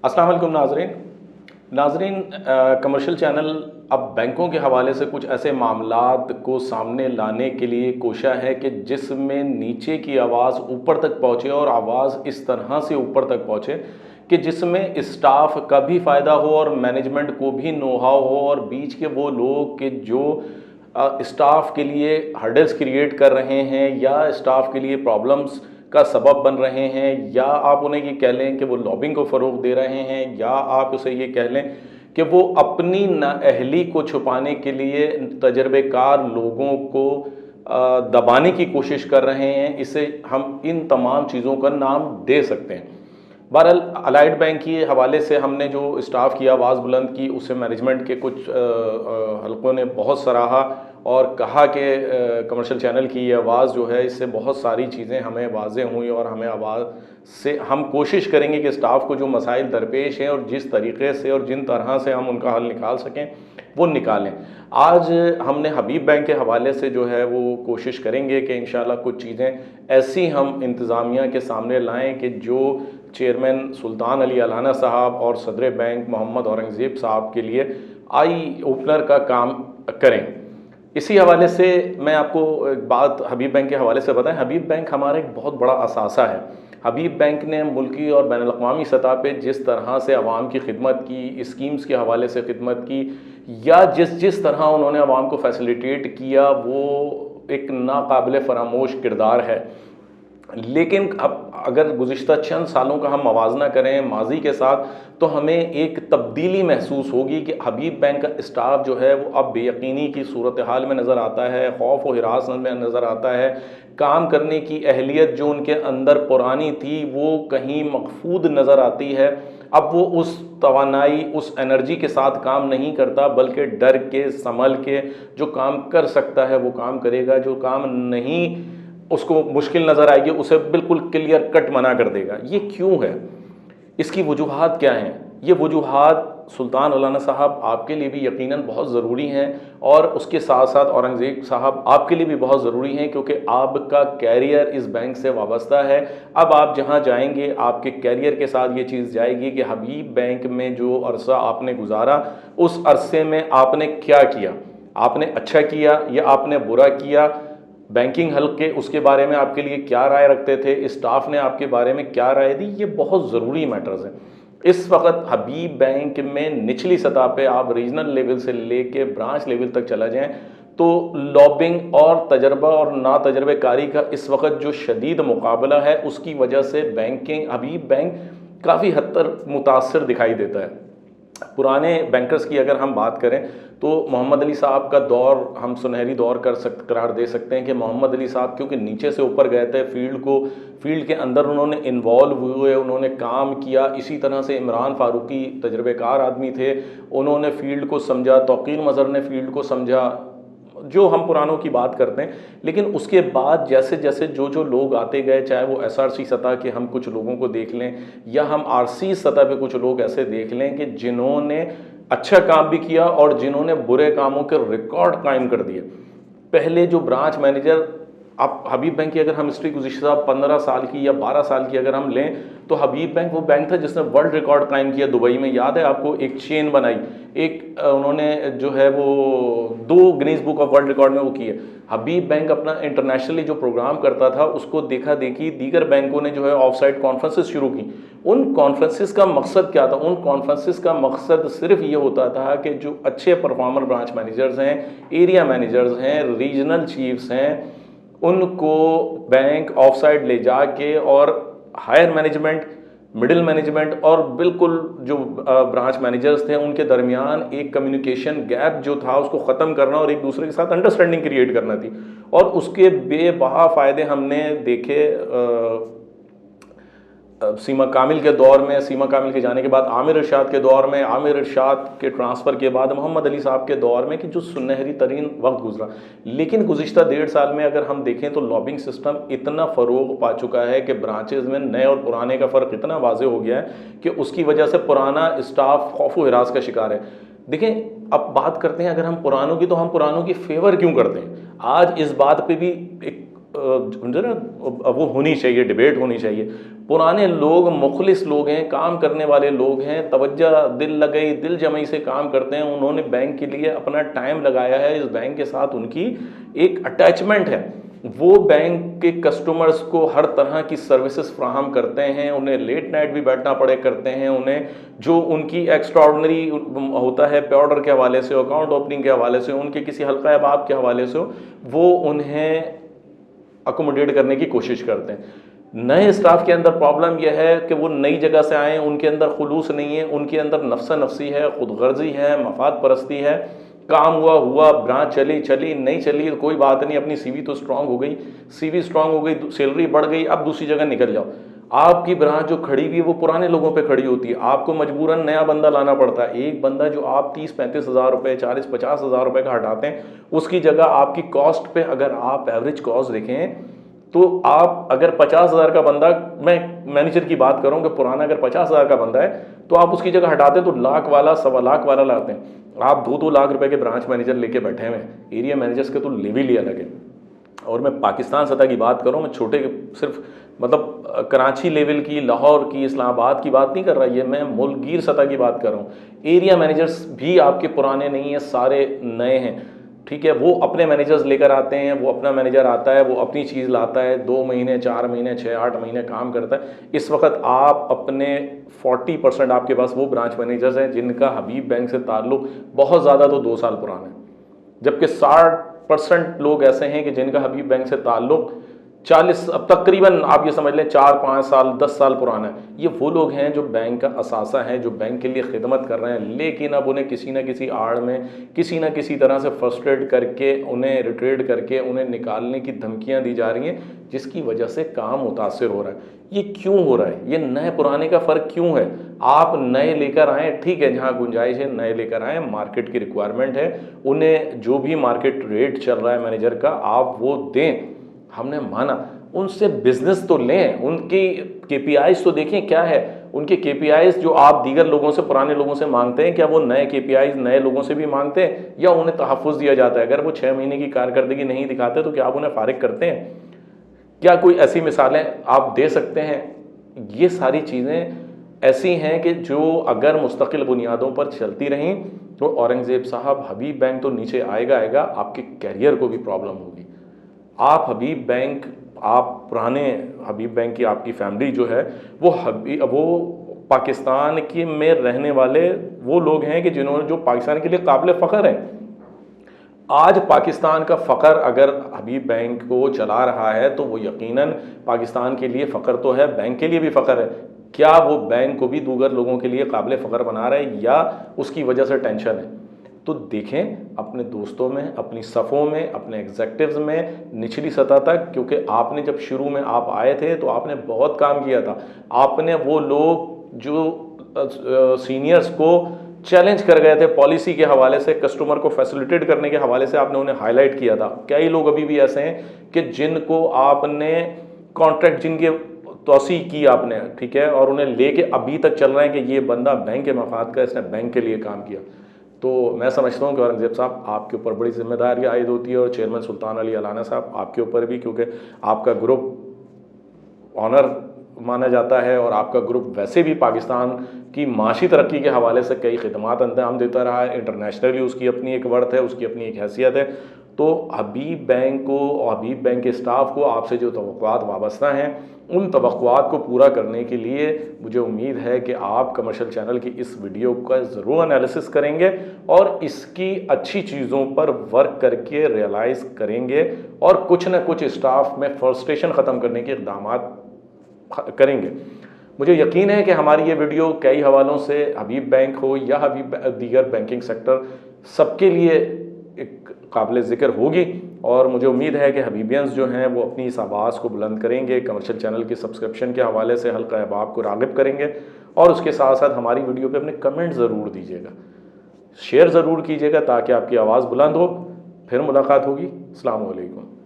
अस्सलाम वालेकुम नाजरीन। कमर्शियल चैनल अब बैंकों के हवाले से कुछ ऐसे मामलात को सामने लाने के लिए कोशा है कि जिसमें नीचे की आवाज़ ऊपर तक पहुँचे और आवाज़ इस तरह से ऊपर तक पहुँचे कि जिसमें स्टाफ का भी फ़ायदा हो और मैनेजमेंट को भी नो हाउ हो, और बीच के वो लोग कि जो स्टाफ के लिए हर्डल्स क्रिएट कर रहे हैं या स्टाफ के लिए प्रॉब्लम्स का सबब बन रहे हैं, या आप उन्हें ये कह लें कि वो लॉबिंग को फ़रोग़ दे रहे हैं, या आप उसे ये कह लें कि वो अपनी नाअहली को छुपाने के लिए तजर्बेकार लोगों को दबाने की कोशिश कर रहे हैं। इसे हम इन तमाम चीज़ों का नाम दे सकते हैं। बहरहाल अलाइड बैंक के हवाले से हमने जो स्टाफ की आवाज़ बुलंद की, उसे मैनेजमेंट के कुछ हलकों ने बहुत सराहा और कहा कि कमर्शियल चैनल की ये आवाज़ जो है, इससे बहुत सारी चीज़ें हमें वाज़ेह हुई और हमें आवाज़ से हम कोशिश करेंगे कि स्टाफ को जो मसाइल दरपेश हैं और जिस तरीक़े से और जिन तरह से हम उनका हल निकाल सकें वो निकालें। आज हमने हबीब बैंक के हवाले से जो है वो कोशिश करेंगे कि इंशाल्लाह कुछ चीज़ें ऐसी हम इंतज़ामिया के सामने लाएँ कि जो चेयरमैन सुल्तान अली अलाना साहब और सदर बैंक मोहम्मद औरंगज़ेब साहब के लिए आई ओपनर का काम करें। इसी हवाले से मैं आपको एक बात हबीब बैंक के हवाले से बताएं। हबीब बैंक हमारा एक बहुत बड़ा असासा है। हबीब बैंक ने मुल्की और बैनुल-अक़वामी सतह पे जिस तरह से अवाम की खिदमत की, स्कीम्स के हवाले से खिदमत की, या जिस तरह उन्होंने अवाम को फैसिलिटेट किया, वो एक नाकाबिल फरामोश किरदार है। लेकिन अब अगर गुज़िश्ता चंद सालों का हम मवाजना करें माजी के साथ, तो हमें एक तब्दीली महसूस होगी कि हबीब बैंक का स्टाफ जो है वो अब बेयकीनी की सूरत हाल में नज़र आता है, खौफ व हिरास में नज़र आता है। काम करने की अहलियत जो उनके अंदर पुरानी थी वो कहीं मखफूद नज़र आती है। अब वो उस तवानाई, उस एनर्जी के साथ काम नहीं करता, बल्कि डर के, संभल के जो काम कर सकता है वो काम करेगा, जो काम नहीं उसको मुश्किल नज़र आएगी उसे बिल्कुल क्लियर कट मना कर देगा। ये क्यों है? इसकी वजूहात क्या हैं? ये वजूहात सुल्तान अलाना साहब आपके लिए भी यकीनन बहुत ज़रूरी हैं, और उसके साथ साथ औरंगज़ेब साहब आपके लिए भी बहुत ज़रूरी हैं, क्योंकि आपका कैरियर इस बैंक से वाबस्ता है। अब आप जहां जाएंगे आपके कैरियर के साथ ये चीज़ जाएगी कि हबीब बैंक में जो अरसा आपने गुजारा, उस अरसे में आपने क्या किया, आपने अच्छा किया या आपने बुरा किया, बैंकिंग हल्के उसके बारे में आपके लिए क्या राय रखते थे, स्टाफ ने आपके बारे में क्या राय दी। ये बहुत ज़रूरी मैटर्स हैं। इस वक्त हबीब बैंक में निचली सतह पे आप रीजनल लेवल से लेके ब्रांच लेवल तक चला जाएं तो लॉबिंग और तजर्बा और ना तजर्बेकारी का इस वक्त जो शदीद मुकाबला है, उसकी वजह से बैंकिंग हबीब बैंक काफ़ी हद तक मुतासर दिखाई देता है। पुराने बैंकर्स की अगर हम बात करें तो मोहम्मद अली साहब का दौर हम सुनहरी दौर करार दे सकते हैं कि मोहम्मद अली साहब क्योंकि नीचे से ऊपर गए थे, फील्ड के अंदर उन्होंने इन्वॉल्व हुए, उन्होंने काम किया। इसी तरह से इमरान फारूकी तजर्बेकार आदमी थे, उन्होंने फील्ड को समझा, तौकीर मज़हर ने फील्ड को समझा, जो हम पुरानों की बात करते हैं। लेकिन उसके बाद जैसे जैसे जो लोग आते गए, चाहे वो SRC सतह के हम कुछ लोगों को देख लें या हम RC सतह पे कुछ लोग ऐसे देख लें कि जिन्होंने अच्छा काम भी किया और जिन्होंने बुरे कामों के रिकॉर्ड कायम कर दिए। पहले जो ब्रांच मैनेजर, आप हबीब बैंक की अगर हम हिस्ट्री गुज़िश्ता 15 साल की या 12 साल की अगर हम लें, तो हबीब बैंक वो बैंक था जिसने वर्ल्ड रिकॉर्ड कायम किया दुबई में। याद है आपको, एक चेन बनाई, एक उन्होंने जो है वो 2 Guinness book of world record में वो किए। हबीब बैंक अपना इंटरनेशनली जो प्रोग्राम करता था उसको देखा देखी दीगर बैंकों ने जो है ऑफ साइट कॉन्फ्रेंसेस शुरू की। उन कॉन्फ्रेंसेस का मकसद क्या था? उन कॉन्फ्रेंसेस का मकसद सिर्फ ये होता था कि जो अच्छे परफॉर्मर ब्रांच मैनेजर्स हैं, एरिया मैनेजर्स हैं, रीजनल चीफ्स हैं, उनको बैंक ऑफ साइड ले जाके और हायर मैनेजमेंट, मिडिल मैनेजमेंट और बिल्कुल जो ब्रांच मैनेजर्स थे उनके दरमियान एक कम्युनिकेशन गैप जो था उसको ख़त्म करना और एक दूसरे के साथ अंडरस्टैंडिंग क्रिएट करना थी। और उसके बेबहा फ़ायदे हमने देखे सीमा कामिल के दौर में, सीमा कामिल के जाने के बाद आमिर इरशाद के दौर में, आमिर इरशाद के ट्रांसफ़र के बाद मोहम्मद अली साहब के दौर में, कि जो सुनहरी तरीन वक्त गुजरा। लेकिन गुज़िश्ता 1.5 साल में अगर हम देखें तो लॉबिंग सिस्टम इतना फ़रोग पा चुका है कि ब्रांचेज़ में नए और पुराने का फ़र्क इतना वाज़े हो गया है कि उसकी वजह से पुराना स्टाफ खौफ व हिरास का शिकार है। देखें, अब बात करते हैं अगर हम पुरानों की, तो हम पुरानों की फेवर क्यों करते हैं? आज इस बात पर भी एक समझे ना, वो होनी चाहिए, डिबेट होनी चाहिए। पुराने लोग मुखलिस लोग हैं, काम करने वाले लोग हैं, तवज्जो दिल लगई दिल जमई से काम करते हैं, उन्होंने बैंक के लिए अपना टाइम लगाया है, इस बैंक के साथ उनकी एक अटैचमेंट है, वो बैंक के कस्टमर्स को हर तरह की सर्विसेज फ्राहम करते हैं, उन्हें लेट नाइट भी बैठना पड़े करते हैं, उन्हें जो उनकी एक्स्ट्राऑर्डिनरी होता है पे ऑर्डर के हवाले से, अकाउंट ओपनिंग के हवाले से, उनके किसी हल्का अहबाब के हवाले से, वो उन्हें अकोमोडेट करने की कोशिश करते हैं। नए स्टाफ के अंदर प्रॉब्लम यह है कि वो नई जगह से आए, उनके अंदर खुलूस नहीं है, उनके अंदर नफ्सा नफसी है, खुदगर्जी है, मफाद परस्ती है, काम हुआ ब्रांच चली चली, नहीं चली तो कोई बात नहीं, अपनी सीवी तो स्ट्रांग हो गई, सीवी स्ट्रांग हो गई, सैलरी बढ़ गई, अब दूसरी जगह निकल जाओ। आपकी ब्रांच जो खड़ी हुई है वो पुराने लोगों पे खड़ी होती है, आपको मजबूरन नया बंदा लाना पड़ता है। एक बंदा जो आप 30-35 हज़ार रुपये, 40-50 हज़ार रुपये का हटाते हैं, उसकी जगह आपकी कॉस्ट पे अगर आप एवरेज कॉस्ट देखें तो आप अगर 50,000 का बंदा, मैं मैनेजर की बात करूं कि पुराना अगर 50,000 का बंदा है तो आप उसकी जगह हटाते तो लाख वाला, 1.25 लाख वाला लाते हैं। आप 2-2 लाख रुपए के ब्रांच मैनेजर लेके बैठे हुए हैं। एरिया मैनेजर्स के तो लेवल ही अलग है। और मैं पाकिस्तान सतह की बात करूं, मैं छोटे सिर्फ मतलब कराची लेवल की, लाहौर की, इस्लामाबाद की बात नहीं कर रहा, ये मैं मुल्कगीर सतह की बात कर रहा हूँ। एरिया मैनेजर्स भी आपके पुराने नहीं है, सारे नए हैं, ठीक है। वो अपने मैनेजर्स लेकर आते हैं, वो अपना मैनेजर आता है, वो अपनी चीज़ लाता है, 2 महीने, 4 महीने, 6-8 महीने काम करता है। इस वक्त आप अपने 40% आपके पास वो ब्रांच मैनेजर्स हैं जिनका हबीब बैंक से ताल्लुक़ बहुत ज़्यादा तो 2 साल पुराना है, जबकि 60% लोग ऐसे हैं कि जिनका हबीब बैंक से ताल्लुक़ 40, अब तकरीबन आप ये समझ लें 4-5 साल, 10 साल पुराना है। ये वो लोग हैं जो बैंक का असासा है, जो बैंक के लिए खिदमत कर रहे हैं, लेकिन अब उन्हें किसी न किसी आड़ में, किसी न किसी तरह से फ्रस्ट्रेट करके, उन्हें रिट्रेड करके, उन्हें निकालने की धमकियां दी जा रही हैं, जिसकी वजह से काम मुतासिर हो रहा है। ये क्यों हो रहा है? ये नए पुराने का फ़र्क क्यों है? आप नए लेकर आएँ, ठीक है, जहाँ गुंजाइश है नए लेकर आएँ, मार्केट की रिक्वायरमेंट है, उन्हें जो भी मार्केट रेट चल रहा है मैनेजर का आप वो दें, हमने माना। उनसे बिजनेस तो लें, उनकी केपीआईज तो देखें क्या है, उनके केपीआईज जो आप दीगर लोगों से, पुराने लोगों से मांगते हैं, क्या वो नए केपीआईज नए लोगों से भी मांगते हैं या उन्हें तहफ़्फ़ुज़ दिया जाता है? अगर वो 6 महीने की कारकर्दगी नहीं दिखाते तो क्या आप उन्हें फारिग करते हैं? क्या कोई ऐसी मिसालें आप दे सकते हैं? ये सारी चीज़ें ऐसी हैं कि जो अगर मुस्तकिल बुनियादों पर चलती रहें तो औरंगज़ेब साहब, हबीब बैंक तो नीचे आएगा, आपके कैरियर को भी प्रॉब्लम होगी। आप हबीब बैंक, आप पुराने हबीब बैंक की आपकी फैमिली जो है वो पाकिस्तान की में रहने वाले वो लोग हैं कि जिन्होंने, जो पाकिस्तान के लिए काबिल फ़ख्र हैं। आज पाकिस्तान का फ़ख्र अगर हबीब बैंक को चला रहा है तो वो यकीनन पाकिस्तान के लिए फ़ख्र तो है, बैंक के लिए भी फ़ख्र है। क्या वो बैंक को भी दीगर लोगों के लिए काबिल फ़ख्र बना रहा है या उसकी वजह से टेंशन है? तो देखें अपने दोस्तों में, अपनी सफ़ों में, अपने एग्जेक्टिव्स में, निचली सतह तक, क्योंकि आपने जब शुरू में आप आए थे तो आपने बहुत काम किया था। आपने वो लोग जो सीनियर्स को चैलेंज कर गए थे पॉलिसी के हवाले से, कस्टमर को फैसिलिटेट करने के हवाले से, आपने उन्हें हाईलाइट किया था। कई लोग अभी भी ऐसे हैं कि जिनको आपने कॉन्ट्रैक्ट, जिनके तोसी की आपने, ठीक है, और उन्हें लेके अभी तक चल रहे हैं कि ये बंदा बैंक के मफाद का, इसने बैंक के लिए काम किया। तो मैं समझता हूँ कि औरंगज़ेब साहब आपके ऊपर बड़ी जिम्मेदारी आयद होती है, और चेयरमैन सुल्तान अली अलाना साहब आपके ऊपर भी, क्योंकि आपका ग्रुप ऑनर माना जाता है और आपका ग्रुप वैसे भी पाकिस्तान की माशी तरक्की के हवाले से कई खिदमात अंजाम देता रहा है। इंटरनेशनली उसकी अपनी एक वर्थ है, उसकी अपनी एक हैसियत है। तो हबीब बैंक को और हबीब बैंक के स्टाफ को आपसे जो तवक्कुआत वाबस्ता हैं, उन तवक्कुआत को पूरा करने के लिए मुझे उम्मीद है कि आप कमर्शियल चैनल की इस वीडियो का ज़रूर एनालिसिस करेंगे और इसकी अच्छी चीज़ों पर वर्क करके रियलाइज़ करेंगे और कुछ न कुछ स्टाफ में फ्रस्ट्रेशन ख़त्म करने के इक़दाम करेंगे। मुझे यकीन है कि हमारी ये वीडियो कई हवालों से, हबीब बैंक हो या हबीब दीगर बैंकिंग सेक्टर, सबके लिए एक काबिल ज़िक्र होगी, और मुझे उम्मीद है कि हबीबियंस जो हैं वो अपनी इस आवाज़ को बुलंद करेंगे, कमर्शियल चैनल के सब्सक्रिप्शन के हवाले से हल्का अहबाब को राग़िब करेंगे, और उसके साथ साथ हमारी वीडियो पे अपने कमेंट ज़रूर दीजिएगा, शेयर ज़रूर कीजिएगा ताकि आपकी आवाज़ बुलंद हो। फिर मुलाकात होगी। अस्सलाम वालेकुम।